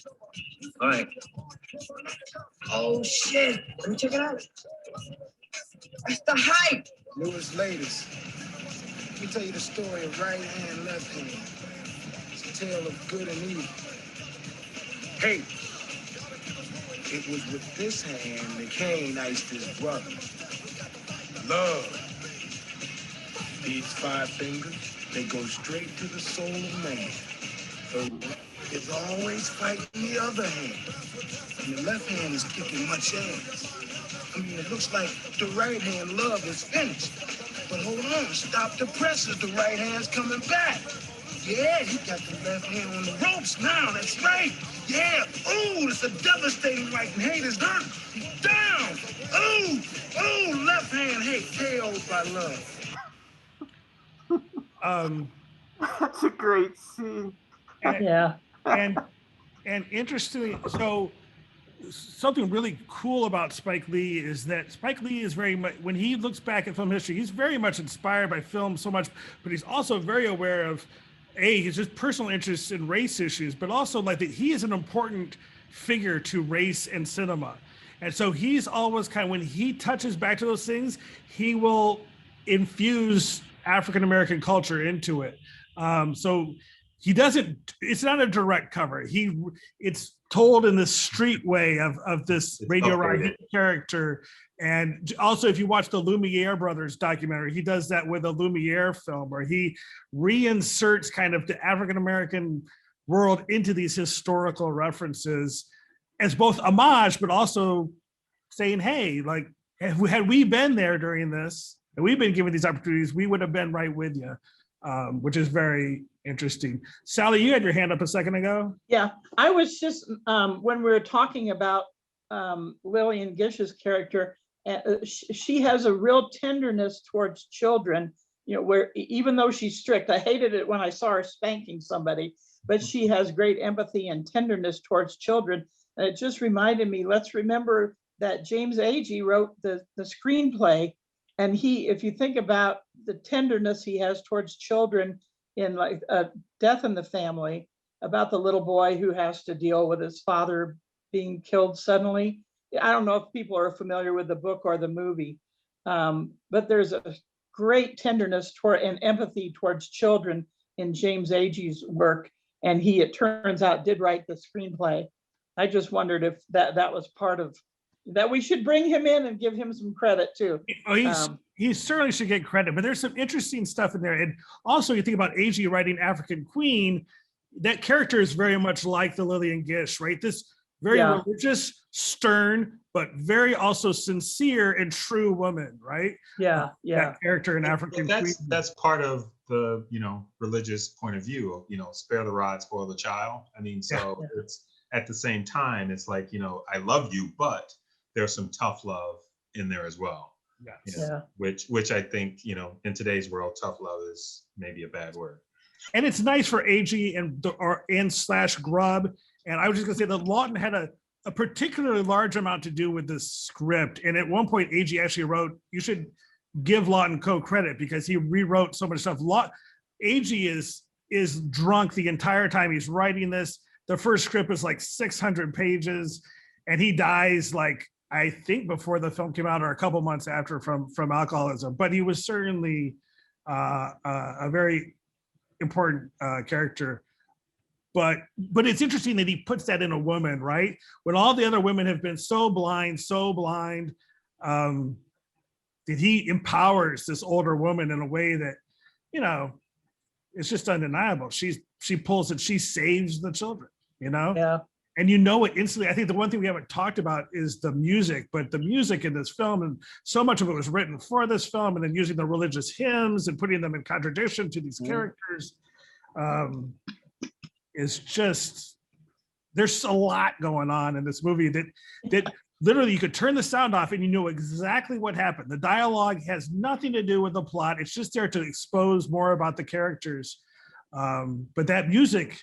All right. Oh shit! Let me check it out. That's the hype. Newest, latest. Let me tell you the story of right hand, left hand. It's a tale of good and evil. Hey. It was with this hand that Cain iced his brother. Love. These 5 fingers, they go straight to the soul of man. So it's always fighting the other hand. And the left hand is kicking much ass. I mean, it looks like the right hand love is finished. But hold on, stop the presses, the right hand's coming back. Yeah, he got the left hand on the ropes now, that's right. Yeah, ooh, it's a devastating right hand. Hate is hurt. Down. Ooh, left hand hate, KO'd by love. That's a great scene. And interestingly, so something really cool about Spike Lee is that Spike Lee is very much, when he looks back at film history, he's very much inspired by film so much, but he's also very aware of his just personal interests in race issues, but also like that he is an important figure to race and cinema. And so he's always when he touches back to those things, he will infuse African-American culture into it. So he doesn't, it's not a direct cover. It's told in this street way of this Radio Rakim character. And also, if you watch the Lumiere brothers documentary, he does that with a Lumiere film where he reinserts kind of the African-American world into these historical references as both homage, but also saying, hey, like, had we been there during this, and we've been given these opportunities, we would have been right with you, which is very interesting. Sally, you had your hand up a second ago. Yeah, I was just, when we were talking about Lillian Gish's character, she has a real tenderness towards children. where even though she's strict, I hated it when I saw her spanking somebody, but she has great empathy and tenderness towards children. And it just reminded me, let's remember that James Agee wrote the screenplay. And if you think about the tenderness he has towards children in like Death in the Family, about the little boy who has to deal with his father being killed suddenly. I don't know if people are familiar with the book or the movie, but there's a great tenderness toward and empathy towards children in James Agee's work. And he, it turns out, did write the screenplay. I just wondered if that was part of that. We should bring him in and give him some credit too. Oh, he certainly should get credit, but there's some interesting stuff in there. And also you think about Agee writing African Queen, that character is very much like the Lillian Gish, right? This very religious, stern, but very also sincere and true woman, right? Yeah, That character in African Queen. That's part of the religious point of view. Spare the rod, spoil the child. I mean, so it's at the same time, it's like I love you, but there's some tough love in there as well. Which I think in today's world, tough love is maybe a bad word. And it's nice for Agee and / Grubb. And I was just gonna say that Lawton had a particularly large amount to do with this script. And at one point, Agee actually wrote, you should give Lawton co-credit because he rewrote so much stuff. Agee is drunk the entire time he's writing this. The first script is like 600 pages and he dies like, I think before the film came out or a couple months after from alcoholism, but he was certainly a very important character. But it's interesting that he puts that in a woman, right? When all the other women have been so blind, that he empowers this older woman in a way that, it's just undeniable. She pulls it, she saves the children, Yeah. And it instantly. I think the one thing we haven't talked about is the music, but the music in this film, and so much of it was written for this film, and then using the religious hymns and putting them in contradiction to these characters. Is just, there's a lot going on in this movie that literally you could turn the sound off and you know exactly what happened. The dialogue has nothing to do with the plot. It's just there to expose more about the characters. But that music,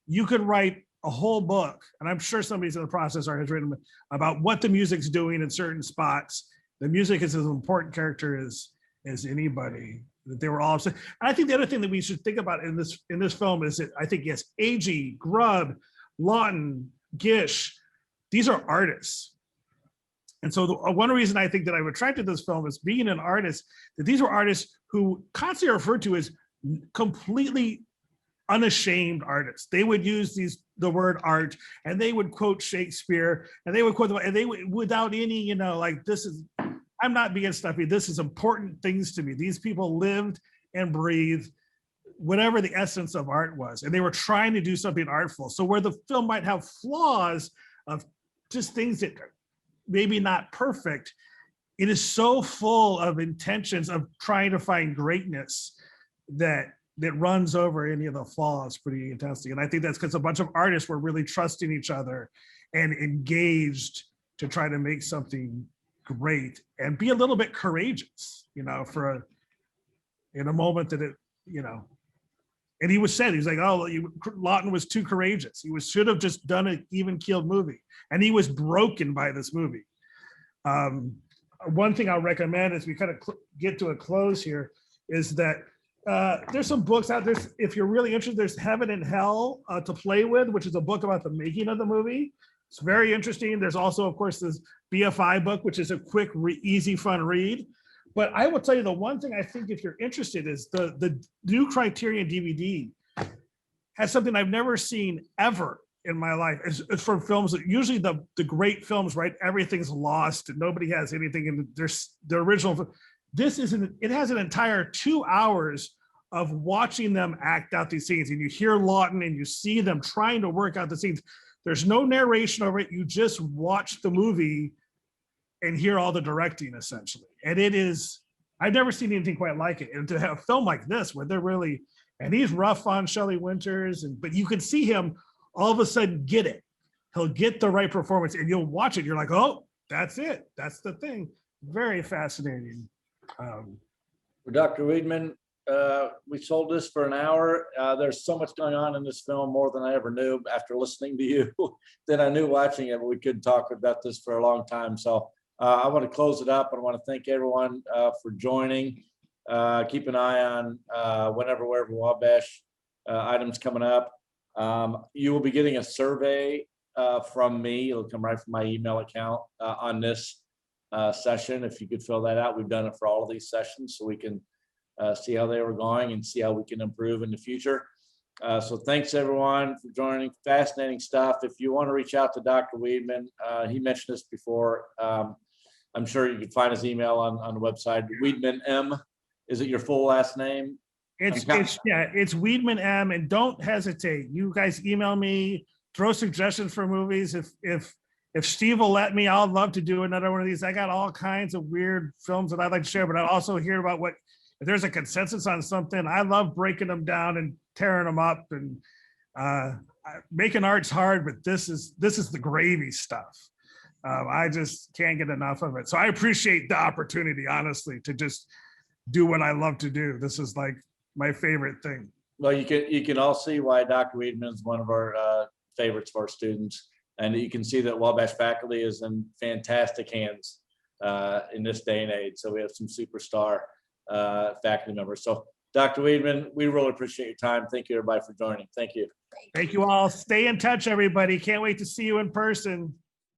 you could write a whole book, and I'm sure somebody's in the process or has written about what the music's doing in certain spots. The music is as important character as anybody. That they were all. And I think the other thing that we should think about in this film is that I think, yes, Agee, Grubb, Lawton, Gish, these are artists. And so one reason I think that I'm attracted to this film is being an artist, that these were artists who constantly are referred to as completely unashamed artists. They would use the word art, and they would quote Shakespeare, and they would quote, and they would, without any, this is, I'm not being stuffy. This is important things to me. These people lived and breathed whatever the essence of art was, and they were trying to do something artful. So where the film might have flaws of just things that maybe not perfect, it is so full of intentions of trying to find greatness that runs over any of the flaws pretty intensely. And I think that's because a bunch of artists were really trusting each other and engaged to try to make something great and be a little bit courageous, in a moment that it, and he was like, oh, Lawton was too courageous. He should have just done an even-keeled movie. And he was broken by this movie. One thing I'll recommend as we kind of get to a close here is that there's some books out there. If you're really interested, there's Heaven and Hell to Play With, which is a book about the making of the movie. It's very interesting. There's also, of course, this BFI book, which is a quick, easy, fun read. But I will tell you the one thing I think if you're interested is the new Criterion DVD has something I've never seen ever in my life. It's from films that usually the great films, right? Everything's lost and nobody has anything in the original. It has an entire 2 hours of watching them act out these scenes. And you hear Lawton and you see them trying to work out the scenes. There's no narration over it. You just watch the movie and hear all the directing essentially. And I've never seen anything quite like it. And to have a film like this where they're really, and he's rough on Shelley Winters, but you can see him all of a sudden get it. He'll get the right performance and you'll watch it. You're like, oh, that's it. That's the thing. Very fascinating. Dr. Weedman, we sold this for an hour. There's so much going on in this film, more than I ever knew after listening to you than I knew watching it, but we could talk about this for a long time. So I want to close it up. I want to thank everyone for joining. Keep an eye on wherever Wabash items coming up. You will be getting a survey from me. It'll come right from my email account on this session. If you could fill that out, we've done it for all of these sessions, so we can see how they were going and see how we can improve in the future. So thanks everyone for joining. Fascinating stuff. If you want to reach out to Dr. Weedman, he mentioned this before. I'm sure you can find his email on the website. Weedman M. Is it your full last name? It's Weedman M. And don't hesitate. You guys email me, throw suggestions for movies. If Steve will let me, I'll love to do another one of these. I got all kinds of weird films that I'd like to share, but I also hear about if there's a consensus on something. I love breaking them down and tearing them up, and making art's hard, but this is the gravy stuff. I just can't get enough of it. So I appreciate the opportunity, honestly, to just do what I love to do. This is like my favorite thing. Well, you can all see why Dr. Weedman is one of our favorites for our students. And you can see that Wabash faculty is in fantastic hands in this day and age. So we have some superstar faculty members. So Dr. Weedman, we really appreciate your time. Thank you everybody for joining. Thank you. Thank you all. Stay in touch, everybody. Can't wait to see you in person.